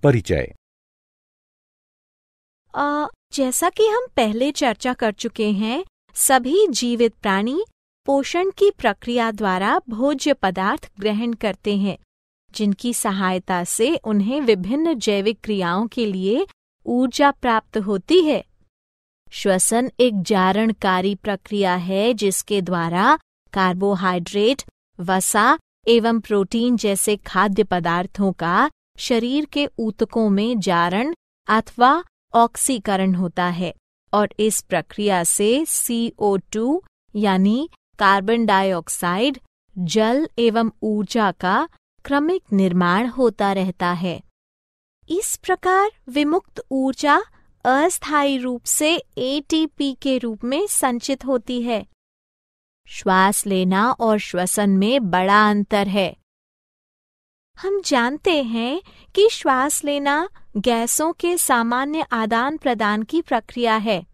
परिचय। जैसा कि हम पहले चर्चा कर चुके हैं, सभी जीवित प्राणी पोषण की प्रक्रिया द्वारा भोज्य पदार्थ ग्रहण करते हैं, जिनकी सहायता से उन्हें विभिन्न जैविक क्रियाओं के लिए ऊर्जा प्राप्त होती है। श्वसन एक जारणकारी प्रक्रिया है जिसके द्वारा कार्बोहाइड्रेट, वसा एवं प्रोटीन जैसे खाद्य पदार्थों का शरीर के ऊतकों में जारण अथवा ऑक्सीकरण होता है और इस प्रक्रिया से CO2 यानी कार्बन डाइऑक्साइड, जल एवं ऊर्जा का क्रमिक निर्माण होता रहता है। इस प्रकार विमुक्त ऊर्जा अस्थायी रूप से ATP के रूप में संचित होती है। श्वास लेना और श्वसन में बड़ा अंतर है। हम जानते हैं कि श्वास लेना गैसों के सामान्य आदान प्रदान की प्रक्रिया है।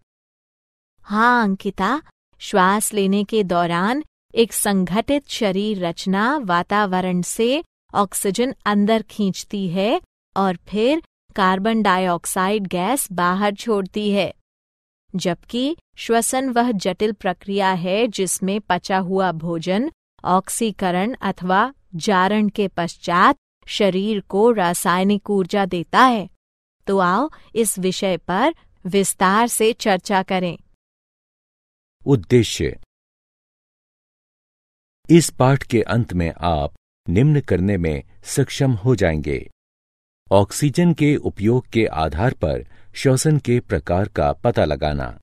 हाँ अंकिता, श्वास लेने के दौरान एक संगठित शरीर रचना वातावरण से ऑक्सीजन अंदर खींचती है और फिर कार्बन डाइऑक्साइड गैस बाहर छोड़ती है, जबकि श्वसन वह जटिल प्रक्रिया है जिसमें पचा हुआ भोजन ऑक्सीकरण अथवा जारण के पश्चात शरीर को रासायनिक ऊर्जा देता है। तो आओ इस विषय पर विस्तार से चर्चा करें। उद्देश्य। इस पाठ के अंत में आप निम्न करने में सक्षम हो जाएंगे। ऑक्सीजन के उपयोग के आधार पर श्वसन के प्रकार का पता लगाना,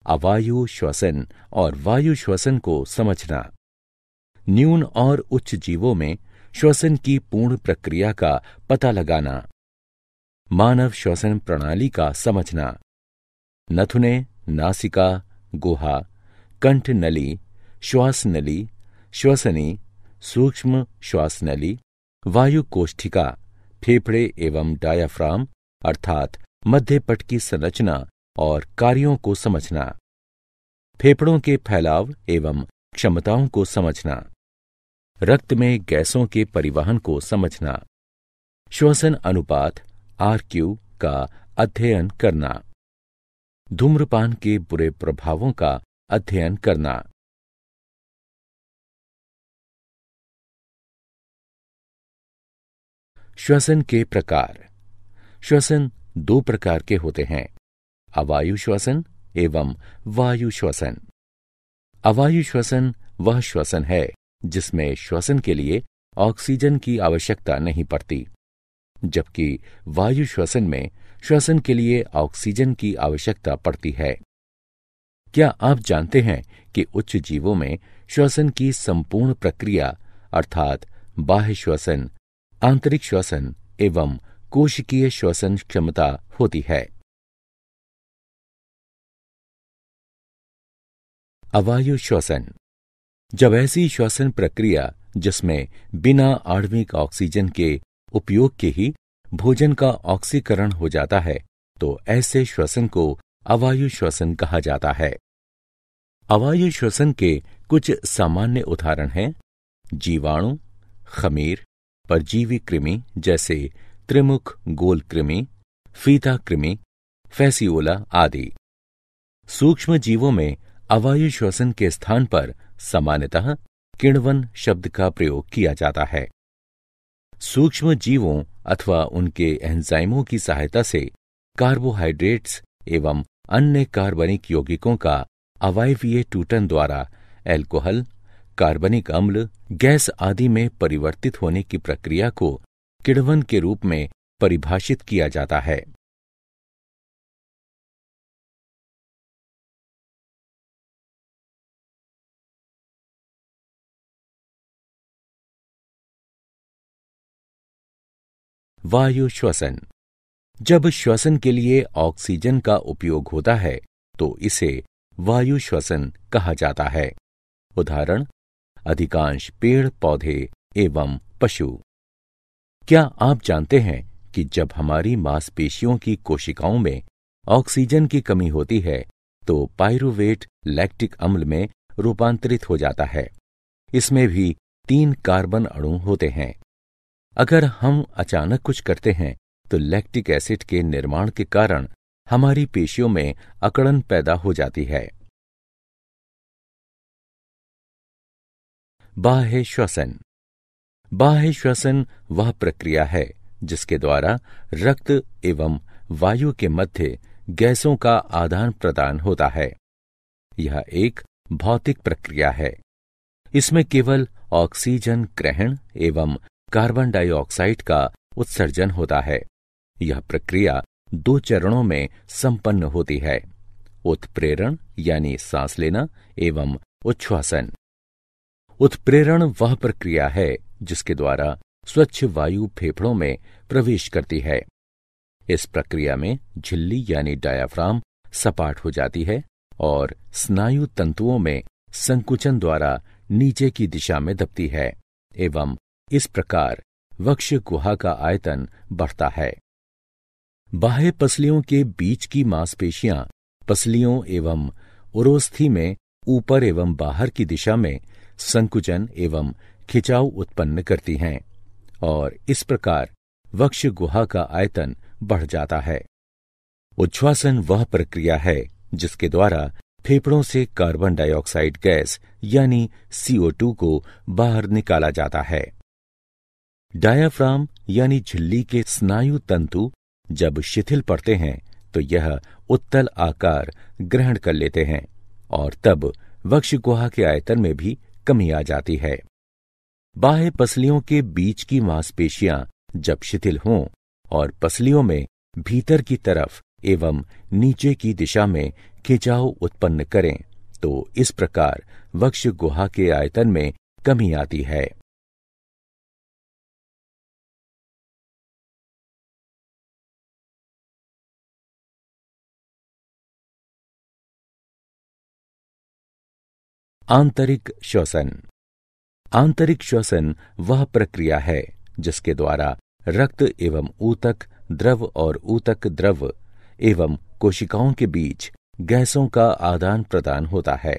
अवायु श्वसन और वायु श्वसन को समझना, न्यून और उच्च जीवों में श्वसन की पूर्ण प्रक्रिया का पता लगाना, मानव श्वसन प्रणाली का समझना, नथुने, नासिका, गुहा, कंठ नली, श्वास नली, श्वसनी, सूक्ष्म श्वास नली, वायु कोष्ठिका, फेफड़े एवं डायाफ्राम अर्थात मध्यपट की संरचना और कार्यों को समझना, फेफड़ों के फैलाव एवं क्षमताओं को समझना, रक्त में गैसों के परिवहन को समझना, श्वसन अनुपात RQ का अध्ययन करना, धूम्रपान के बुरे प्रभावों का अध्ययन करना। श्वसन के प्रकार। श्वसन दो प्रकार के होते हैं, अवायु श्वसन एवं वायु श्वसन। अवायु श्वसन वह श्वसन है जिसमें श्वसन के लिए ऑक्सीजन की आवश्यकता नहीं पड़ती, जबकि वायु श्वसन में श्वसन के लिए ऑक्सीजन की आवश्यकता पड़ती है। क्या आप जानते हैं कि उच्च जीवों में श्वसन की संपूर्ण प्रक्रिया अर्थात बाह्य श्वसन, आंतरिक श्वसन एवं कोशिकीय श्वसन क्षमता होती है। अवायु श्वसन। जब ऐसी श्वसन प्रक्रिया जिसमें बिना आणविक ऑक्सीजन के उपयोग के ही भोजन का ऑक्सीकरण हो जाता है, तो ऐसे श्वसन को अवायु श्वसन कहा जाता है। अवायु श्वसन के कुछ सामान्य उदाहरण हैं जीवाणु, खमीर, परजीवी कृमि जैसे त्रिमुख गोल कृमि, फीता कृमि, फैसियोला आदि। सूक्ष्म जीवों में अवायु श्वसन के स्थान पर सामान्यतः किण्वन शब्द का प्रयोग किया जाता है। सूक्ष्म जीवों अथवा उनके एंजाइमों की सहायता से कार्बोहाइड्रेट्स एवं अन्य कार्बनिक यौगिकों का अवायवीय टूटन द्वारा अल्कोहल, कार्बनिक अम्ल, गैस आदि में परिवर्तित होने की प्रक्रिया को किण्वन के रूप में परिभाषित किया जाता है। वायु श्वसन। जब श्वसन के लिए ऑक्सीजन का उपयोग होता है तो इसे वायु श्वसन कहा जाता है। उदाहरण अधिकांश पेड़ पौधे एवं पशु। क्या आप जानते हैं कि जब हमारी मांसपेशियों की कोशिकाओं में ऑक्सीजन की कमी होती है तो पाइरूवेट लैक्टिक अम्ल में रूपांतरित हो जाता है। इसमें भी 3 कार्बन अणु होते हैं। अगर हम अचानक कुछ करते हैं तो लैक्टिक एसिड के निर्माण के कारण हमारी पेशियों में अकड़न पैदा हो जाती है। बाह्य श्वसन। बाह्य श्वसन वह प्रक्रिया है जिसके द्वारा रक्त एवं वायु के मध्य गैसों का आदान प्रदान होता है। यह एक भौतिक प्रक्रिया है। इसमें केवल ऑक्सीजन ग्रहण एवं कार्बन डाइऑक्साइड का उत्सर्जन होता है। यह प्रक्रिया 2 चरणों में संपन्न होती है, उत्प्रेरण यानी सांस लेना एवं उच्छ्वासन। उत्प्रेरण वह प्रक्रिया है जिसके द्वारा स्वच्छ वायु फेफड़ों में प्रवेश करती है। इस प्रक्रिया में झिल्ली यानी डायाफ्राम सपाट हो जाती है और स्नायु तंतुओं में संकुचन द्वारा नीचे की दिशा में दबती है एवं इस प्रकार वक्ष गुहा का आयतन बढ़ता है। बाह्य पसलियों के बीच की मांसपेशियां पसलियों एवं उरोस्थि में ऊपर एवं बाहर की दिशा में संकुचन एवं खिंचाव उत्पन्न करती हैं और इस प्रकार वक्ष गुहा का आयतन बढ़ जाता है। उच्छ्वासन वह प्रक्रिया है जिसके द्वारा फेफड़ों से कार्बन डाइऑक्साइड गैस यानी CO2 को बाहर निकाला जाता है। डायाफ्राम यानी झिल्ली के स्नायु तंतु जब शिथिल पड़ते हैं तो यह उत्तल आकार ग्रहण कर लेते हैं और तब वक्ष गुहा के आयतन में भी कमी आ जाती है। बाह्य पसलियों के बीच की मांसपेशियां जब शिथिल हों और पसलियों में भीतर की तरफ एवं नीचे की दिशा में खिंचाव उत्पन्न करें तो इस प्रकार वक्ष गुहा के आयतन में कमी आती है। आंतरिक श्वसन। आंतरिक श्वसन वह प्रक्रिया है जिसके द्वारा रक्त एवं ऊतक द्रव और ऊतक द्रव एवं कोशिकाओं के बीच गैसों का आदान प्रदान होता है।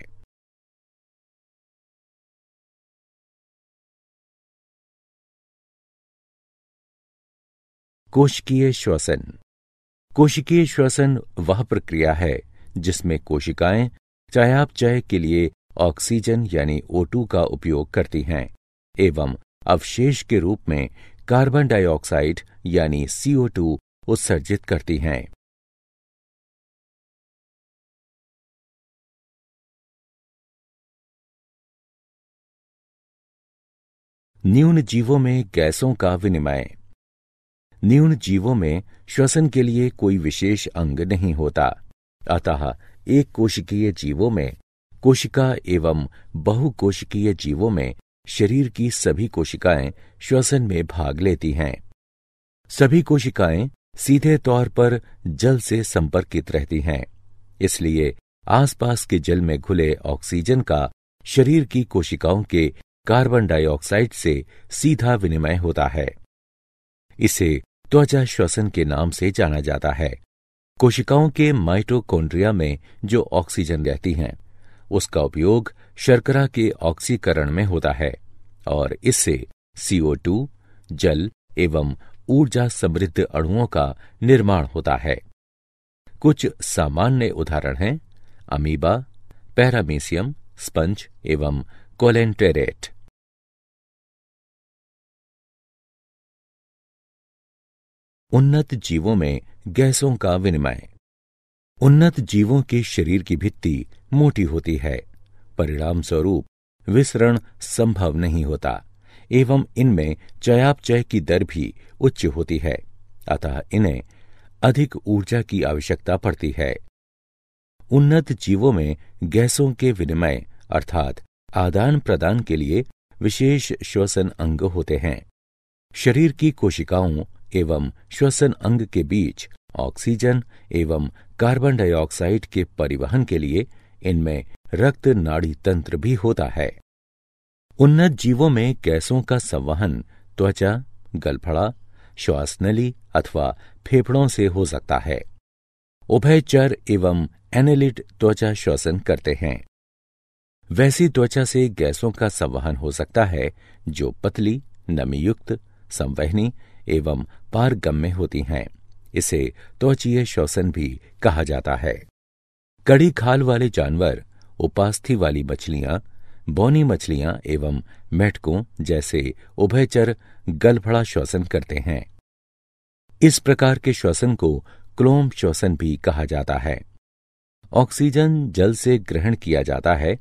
कोशिकीय श्वसन। कोशिकीय श्वसन वह प्रक्रिया है जिसमें कोशिकाएं चयापचय के लिए ऑक्सीजन यानी O2 का उपयोग करती हैं एवं अवशेष के रूप में कार्बन डाइऑक्साइड यानी CO2 उत्सर्जित करती हैं। न्यून जीवों में गैसों का विनिमय। न्यून जीवों में श्वसन के लिए कोई विशेष अंग नहीं होता, अतः एक कोशिकीय जीवों में कोशिका एवं बहुकोशिकीय जीवों में शरीर की सभी कोशिकाएं श्वसन में भाग लेती हैं। सभी कोशिकाएं सीधे तौर पर जल से संपर्कित रहती हैं, इसलिए आसपास के जल में घुले ऑक्सीजन का शरीर की कोशिकाओं के कार्बन डाइऑक्साइड से सीधा विनिमय होता है। इसे त्वचा श्वसन के नाम से जाना जाता है। कोशिकाओं के माइटोकॉन्ड्रिया में जो ऑक्सीजन रहती हैं उसका उपयोग शर्करा के ऑक्सीकरण में होता है और इससे CO2 जल एवं ऊर्जा समृद्ध अणुओं का निर्माण होता है। कुछ सामान्य उदाहरण हैं अमीबा, पैरामीशियम, स्पंज एवं कोलेंटेरेट। उन्नत जीवों में गैसों का विनिमय। उन्नत जीवों के शरीर की भित्ति मोटी होती है, परिणाम स्वरूप विसरण संभव नहीं होता एवं इनमें चयापचय की दर भी उच्च होती है, अतः इन्हें अधिक ऊर्जा की आवश्यकता पड़ती है। उन्नत जीवों में गैसों के विनिमय अर्थात आदान प्रदान के लिए विशेष श्वसन अंग होते हैं। शरीर की कोशिकाओं एवं श्वसन अंग के बीच ऑक्सीजन एवं कार्बन डाइऑक्साइड के परिवहन के लिए इनमें रक्त नाड़ी तंत्र भी होता है। उन्नत जीवों में गैसों का संवहन त्वचा, गलफड़ा, श्वास नली अथवा फेफड़ों से हो सकता है। उभयचर एवं एनेलिड त्वचा श्वसन करते हैं। वैसी त्वचा से गैसों का संवहन हो सकता है जो पतली, नमीयुक्त, संवहनी एवं पारगम्य होती हैं। इसे त्वचीय श्वसन भी कहा जाता है। कड़ी खाल वाले जानवर, उपास्थि वाली मछलियां, बौनी मछलियां एवं मेढकों जैसे उभयचर गलफड़ा श्वसन करते हैं। इस प्रकार के श्वसन को क्लोम श्वसन भी कहा जाता है। ऑक्सीजन जल से ग्रहण किया जाता है।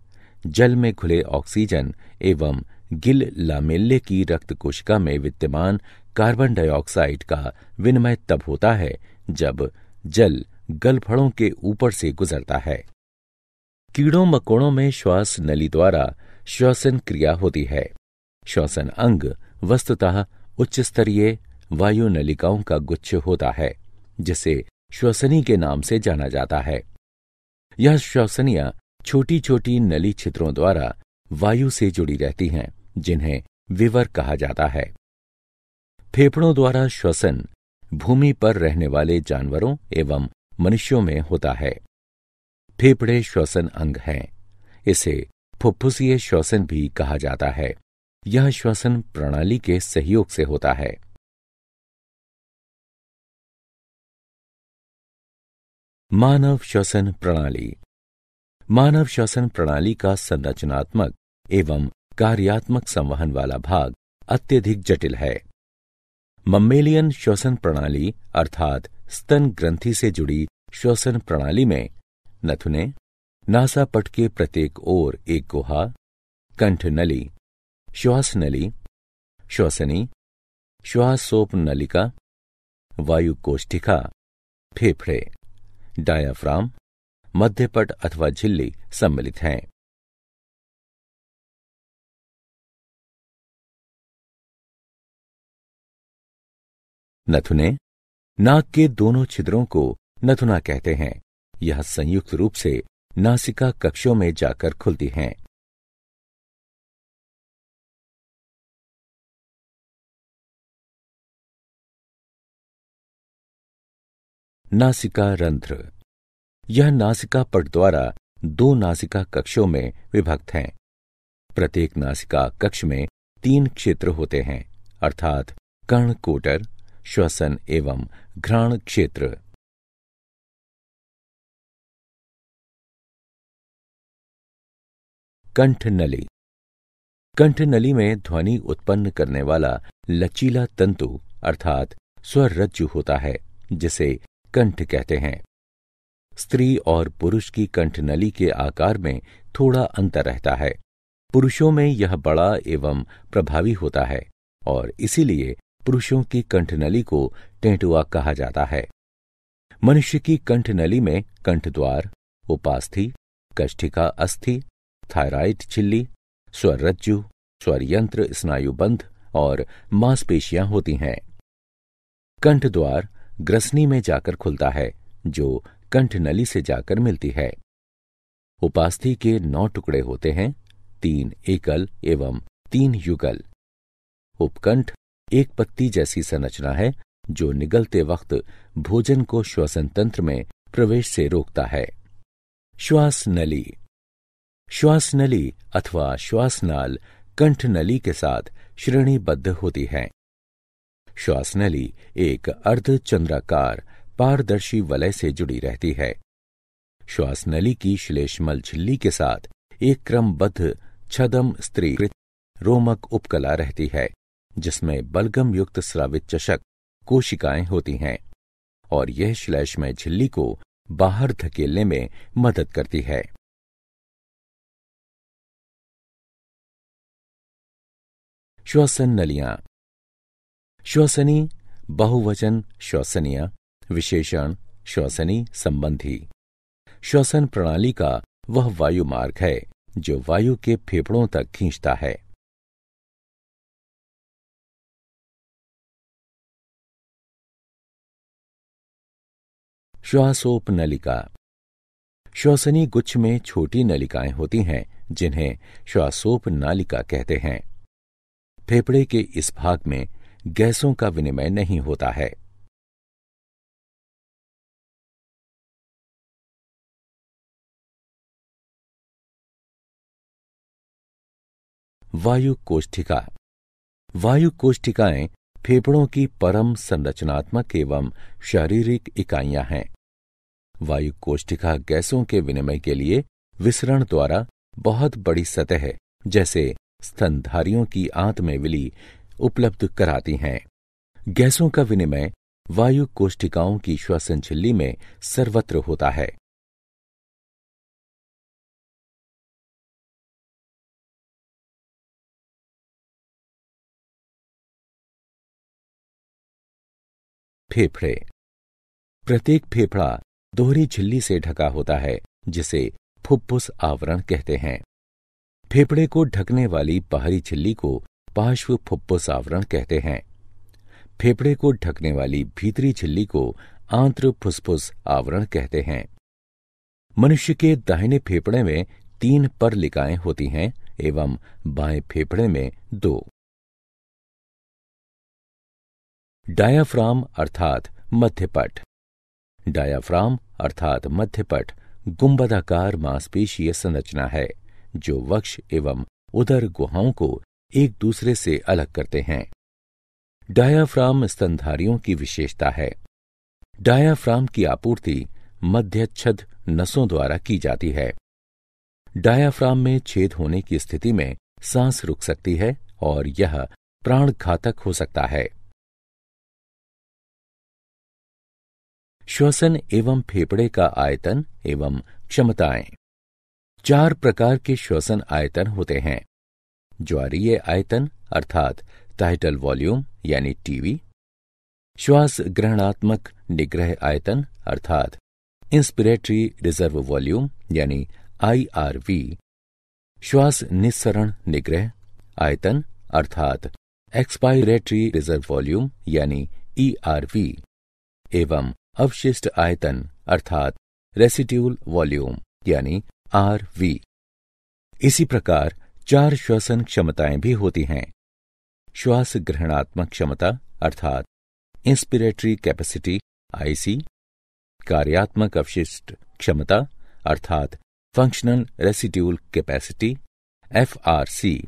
जल में घुले ऑक्सीजन एवं गिल लामेल्ले की रक्त कोशिका में विद्यमान कार्बन डाइऑक्साइड का विनिमय तब होता है जब जल गलफड़ों के ऊपर से गुजरता है। कीड़ों मकोड़ों में श्वास नली द्वारा श्वसन क्रिया होती है। श्वसन अंग वस्तुतः उच्च स्तरीय वायु नलिकाओं का गुच्छ होता है, जिसे श्वसनी के नाम से जाना जाता है। यह श्वसनियां छोटी छोटी नली छिद्रों द्वारा वायु से जुड़ी रहती हैं, जिन्हें विवर कहा जाता है। फेफड़ों द्वारा श्वसन भूमि पर रहने वाले जानवरों एवं मनुष्यों में होता है। फेफड़े श्वसन अंग हैं। इसे फुफ्फुसीय श्वसन भी कहा जाता है। यह श्वसन प्रणाली के सहयोग से होता है। मानव श्वसन प्रणाली। मानव श्वसन प्रणाली का संरचनात्मक एवं कार्यात्मक संवहन वाला भाग अत्यधिक जटिल है। मम्मेलियन श्वसन प्रणाली अर्थात स्तन ग्रंथि से जुड़ी श्वसन प्रणाली में नथुने, नासापट के प्रत्येक ओर एक गुहा, कंठ नली, श्वास नली, श्वसनी, श्वासोप नलिका, वायु कोष्ठिका, फेफड़े, डायाफ्राम, मध्यपट अथवा झिल्ली सम्मिलित हैं। नथुने। नाक के दोनों छिद्रों को नथुना कहते हैं। यह संयुक्त रूप से नासिका कक्षों में जाकर खुलती हैं। नासिका रंध्र। यह नासिका पट द्वारा दो नासिका कक्षों में विभक्त हैं। प्रत्येक नासिका कक्ष में 3 क्षेत्र होते हैं, अर्थात कर्णकोटर, श्वसन एवं घ्राण क्षेत्र। कंठ नली। कंठ नली में ध्वनि उत्पन्न करने वाला लचीला तंतु अर्थात स्वर रज्जु होता है, जिसे कंठ कहते हैं। स्त्री और पुरुष की कंठ नली के आकार में थोड़ा अंतर रहता है। पुरुषों में यह बड़ा एवं प्रभावी होता है और इसीलिए पुरुषों की कंठ नली को टेंटुआ कहा जाता है। मनुष्य की कंठ नली में कंठद्वार, उपास्थि, कष्ठिका अस्थि, थायराइड झिल्ली, स्वर रज्जु, स्वर यंत्र, स्नायुबंध और मांसपेशियां होती हैं। कंठद्वार ग्रसनी में जाकर खुलता है, जो कंठ नली से जाकर मिलती है। उपास्थि के 9 टुकड़े होते हैं, 3 एकल एवं 3 युगल। उपकंठ एक पत्ती जैसी संरचना है, जो निगलते वक्त भोजन को श्वसन तंत्र में प्रवेश से रोकता है। श्वास नली। श्वास नली अथवा श्वासनाल कंठ नली के साथ श्रेणीबद्ध होती है। श्वास नली एक अर्धचंद्राकार पारदर्शी वलय से जुड़ी रहती है। श्वास नली की श्लेष्मल झिल्ली के साथ एक क्रमबद्ध छदम स्त्रीकृत रोमक उपकला रहती है, जिसमें बलगम युक्त स्रावित चषक कोशिकाएं होती हैं और यह श्लेष्मय झिल्ली को बाहर धकेलने में मदद करती है। श्वसन नलियां। श्वसनी बहुवचन श्वसनिया, विशेषण श्वसनी संबंधी। श्वसन प्रणाली का वह वायु मार्ग है जो वायु के फेफड़ों तक खींचता है। श्वासोप नलिका। श्वसनी गुच्छ में छोटी नलिकाएं होती हैं, जिन्हें श्वासोप नालिका कहते हैं। फेफड़े के इस भाग में गैसों का विनिमय नहीं होता है। वायु कोष्ठिका। वायु कोष्ठिकाएं फेफड़ों की परम संरचनात्मक एवं शारीरिक इकाइयां हैं। वायु कोष्ठिका गैसों के विनिमय के लिए विसरण द्वारा बहुत बड़ी सतह जैसे स्तनधारियों की आंत में विली उपलब्ध कराती हैं। गैसों का विनिमय वायु कोष्ठिकाओं की श्वसन झिल्ली में सर्वत्र होता है। फेफड़े। प्रत्येक फेफड़ा दोहरी झिल्ली से ढका होता है जिसे फुफ्फुस आवरण कहते हैं। फेफड़े को ढकने वाली बाहरी झिल्ली को पार्श्व फुफ्फुस आवरण कहते हैं। फेफड़े को ढकने वाली भीतरी झिल्ली को आंत्र फुफ्फुस आवरण कहते हैं। मनुष्य के दाहिने फेफड़े में 3 परलिकाएं होती हैं एवं बाएं फेफड़े में 2। डायाफ्राम अर्थात मध्यपट। डायाफ्राम अर्थात मध्यपट गुंबदाकार मांसपेशीय संरचना है जो वक्ष एवं उदर गुहाओं को एक दूसरे से अलग करते हैं। डायाफ्राम स्तनधारियों की विशेषता है। डायाफ्राम की आपूर्ति मध्यच्छद नसों द्वारा की जाती है। डायाफ्राम में छेद होने की स्थिति में सांस रुक सकती है और यह प्राणघातक हो सकता है। श्वसन एवं फेफड़े का आयतन एवं क्षमताएं। 4 प्रकार के श्वसन आयतन होते हैं। ज्वारीय आयतन अर्थात टाइटल वॉल्यूम यानी टीवी, श्वास ग्रहणात्मक निग्रह आयतन अर्थात इंस्पिरेटरी रिजर्व वॉल्यूम यानी आईआरवी, श्वास निस्सरण निग्रह आयतन अर्थात एक्सपायरेटरी रिजर्व वॉल्यूम यानी ईआरवी एवं अवशिष्ट आयतन अर्थात रेसिड्यूल वॉल्यूम यानी आरवी। इसी प्रकार 4 श्वसन क्षमताएं भी होती हैं। श्वास ग्रहणात्मक क्षमता अर्थात इंस्पिरेटरी कैपेसिटी आईसी, कार्यात्मक अवशिष्ट क्षमता अर्थात फंक्शनल रेसिड्यूल कैपेसिटी एफआरसी,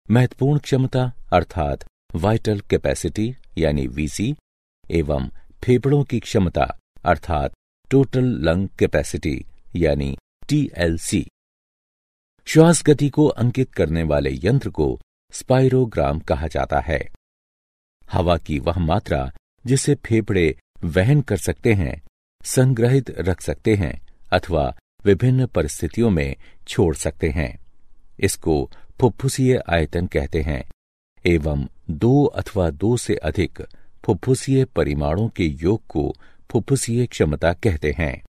महत्वपूर्ण क्षमता अर्थात वाइटल कैपेसिटी यानी वीसी एवं फेफड़ों की क्षमता अर्थात टोटल लंग कैपेसिटी यानी टीएलसी। श्वास गति को अंकित करने वाले यंत्र को स्पाइरोग्राम कहा जाता है। हवा की वह मात्रा जिसे फेफड़े वहन कर सकते हैं, संग्रहित रख सकते हैं अथवा विभिन्न परिस्थितियों में छोड़ सकते हैं, इसको फुफ्फुसीय आयतन कहते हैं एवं 2 अथवा 2 से अधिक फुफ्फुसीय परिमाणों के योग को फुफ्फुसीय क्षमता कहते हैं।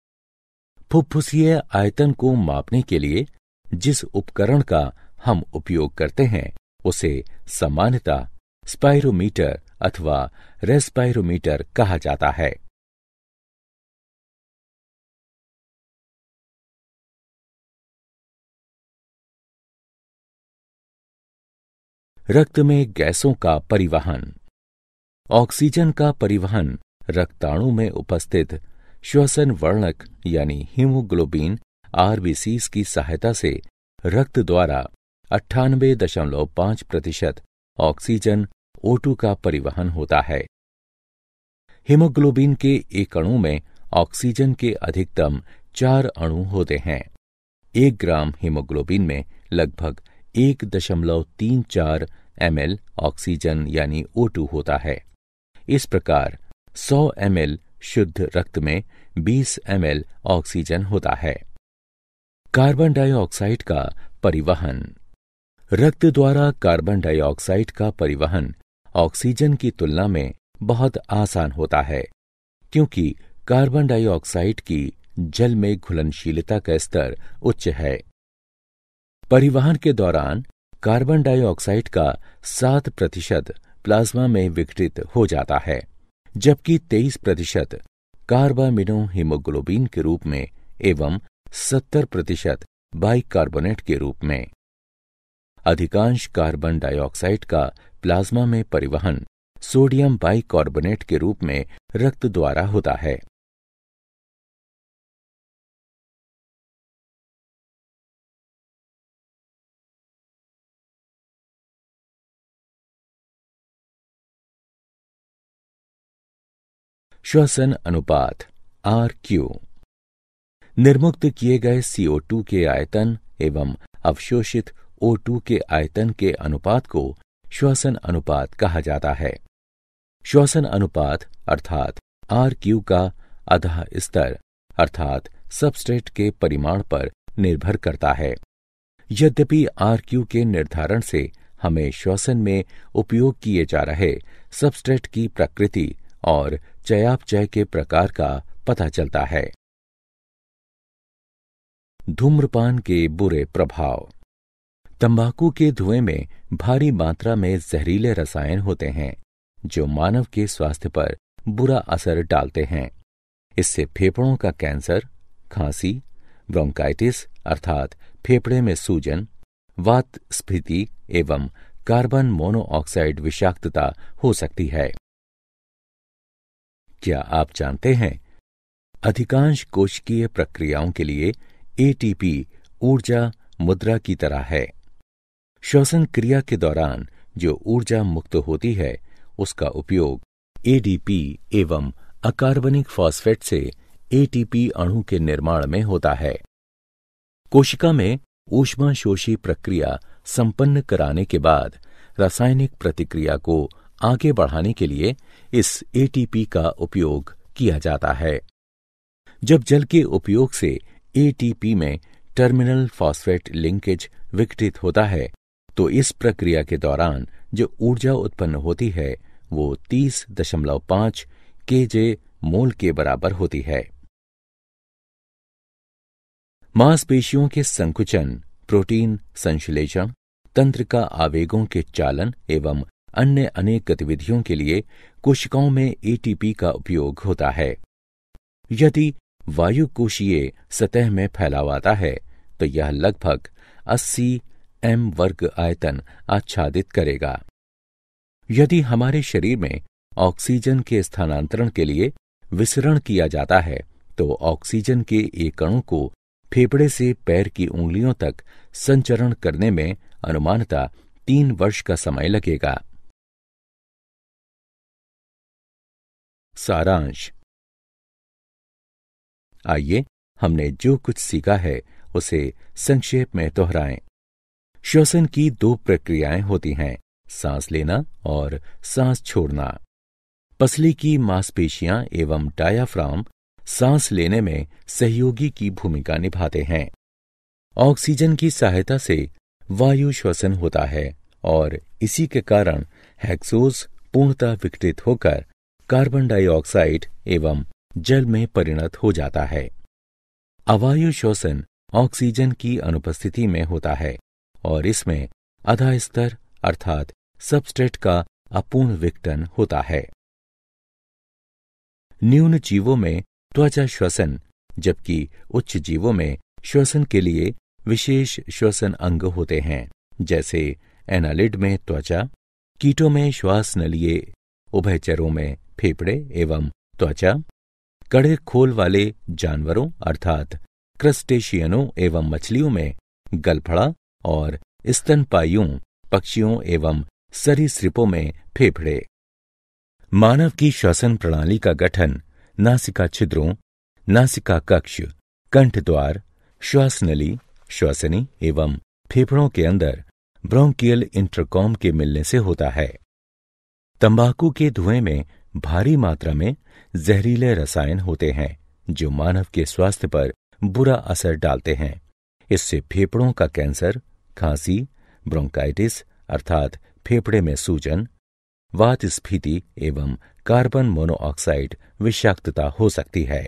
फुफ्फुसीय आयतन को मापने के लिए जिस उपकरण का हम उपयोग करते हैं उसे सामान्यतः स्पाइरोमीटर अथवा रेस्पाइरोमीटर कहा जाता है। रक्त में गैसों का परिवहन। ऑक्सीजन का परिवहन रक्ताणु में उपस्थित श्वसन वर्णक यानी हीमोग्लोबिन आरबीसीज की सहायता से रक्त द्वारा 98.5% ऑक्सीजन O2 का परिवहन होता है। हीमोग्लोबिन के एक अणु में ऑक्सीजन के अधिकतम 4 अणु होते हैं। 1 ग्राम हीमोग्लोबिन में लगभग 1.34 ml ऑक्सीजन यानी O2 होता है। इस प्रकार 100 ml शुद्ध रक्त में 20 ml ऑक्सीजन होता है। कार्बन डाइऑक्साइड का परिवहन। रक्त द्वारा कार्बन डाइऑक्साइड का परिवहन ऑक्सीजन की तुलना में बहुत आसान होता है क्योंकि कार्बन डाइऑक्साइड की जल में घुलनशीलता का स्तर उच्च है। परिवहन के दौरान कार्बन डाइऑक्साइड का 7% प्लाज्मा में विघटित हो जाता है जबकि 23% कार्बामिनो हीमोग्लोबिन के रूप में एवं 70% बाइकार्बोनेट के रूप में। अधिकांश कार्बन डाइऑक्साइड का प्लाज्मा में परिवहन सोडियम बाइकार्बोनेट के रूप में रक्त द्वारा होता है। श्वसन अनुपात RQ। निर्मुक्त किए गए CO2 के आयतन एवं अवशोषित O2 के आयतन के अनुपात को श्वसन अनुपात कहा जाता है। श्वसन अनुपात अर्थात RQ का अधः स्तर अर्थात सबस्ट्रेट के परिमाण पर निर्भर करता है। यद्यपि RQ के निर्धारण से हमें श्वसन में उपयोग किए जा रहे सबस्ट्रेट की प्रकृति और चयापचय के प्रकार का पता चलता है। धूम्रपान के बुरे प्रभाव। तंबाकू के धुएं में भारी मात्रा में जहरीले रसायन होते हैं जो मानव के स्वास्थ्य पर बुरा असर डालते हैं। इससे फेफड़ों का कैंसर, खांसी, ब्रोंकाइटिस अर्थात फेफड़े में सूजन, वात स्फीति एवं कार्बन मोनोऑक्साइड विषाक्तता हो सकती है। क्या आप जानते हैं, अधिकांश कोशिकीय प्रक्रियाओं के लिए ATP ऊर्जा मुद्रा की तरह है। श्वसन क्रिया के दौरान जो ऊर्जा मुक्त होती है उसका उपयोग ADP एवं अकार्बनिक फॉस्फेट से ATP अणु के निर्माण में होता है। कोशिका में ऊष्माशोषी प्रक्रिया संपन्न कराने के बाद रासायनिक प्रतिक्रिया को आगे बढ़ाने के लिए इस ATP का उपयोग किया जाता है। जब जल के उपयोग से ATP में टर्मिनल फॉस्फेट लिंकेज विघटित होता है तो इस प्रक्रिया के दौरान जो ऊर्जा उत्पन्न होती है वो 30.5 kJ मोल के बराबर होती है। मांसपेशियों के संकुचन, प्रोटीन संश्लेषण, तंत्र का आवेगों के चालन एवं अन्य अनेक गतिविधियों के लिए कोशिकाओं में ATP का उपयोग होता है। यदि वायु कोशीय सतह में फैलावाता है तो यह लगभग 80 m वर्ग आयतन आच्छादित करेगा। यदि हमारे शरीर में ऑक्सीजन के स्थानांतरण के लिए विसरण किया जाता है तो ऑक्सीजन के एक अणु को फेफड़े से पैर की उंगलियों तक संचरण करने में अनुमानतः 3 वर्ष का समय लगेगा। सारांश। आइए हमने जो कुछ सीखा है उसे संक्षेप में दोहराएं। श्वसन की 2 प्रक्रियाएं होती हैं, सांस लेना और सांस छोड़ना। पसली की मांसपेशियां एवं डायाफ्राम सांस लेने में सहयोगी की भूमिका निभाते हैं। ऑक्सीजन की सहायता से वायु श्वसन होता है और इसी के कारण हेक्सोज पूर्णतः विघटित होकर कार्बन डाइऑक्साइड एवं जल में परिणत हो जाता है। अवायु श्वसन ऑक्सीजन की अनुपस्थिति में होता है और इसमें आधा स्तर अर्थात सबस्ट्रेट का अपूर्ण विघटन होता है। न्यून जीवों में त्वचा श्वसन जबकि उच्च जीवों में श्वसन के लिए विशेष श्वसन अंग होते हैं, जैसे एनालिड में त्वचा, कीटों में श्वास नलिये, उभयचरों में फेफड़े एवं त्वचा, कड़े खोल वाले जानवरों अर्थात क्रस्टेशियनों एवं मछलियों में गलफड़ा और स्तनपायियों, पक्षियों एवं सरीसृपों में फेफड़े। मानव की श्वसन प्रणाली का गठन नासिका छिद्रों, नासिका कक्ष, कंठद्वार, श्वास नली, श्वसनी एवं फेफड़ों के अंदर ब्रोंकियल इंटरकॉम के मिलने से होता है। तंबाकू के धुएं में भारी मात्रा में जहरीले रसायन होते हैं जो मानव के स्वास्थ्य पर बुरा असर डालते हैं। इससे फेफड़ों का कैंसर, खांसी, ब्रोंकाइटिस अर्थात फेफड़े में सूजन, वात स्फीति एवं कार्बन मोनोऑक्साइड विषाक्तता हो सकती है।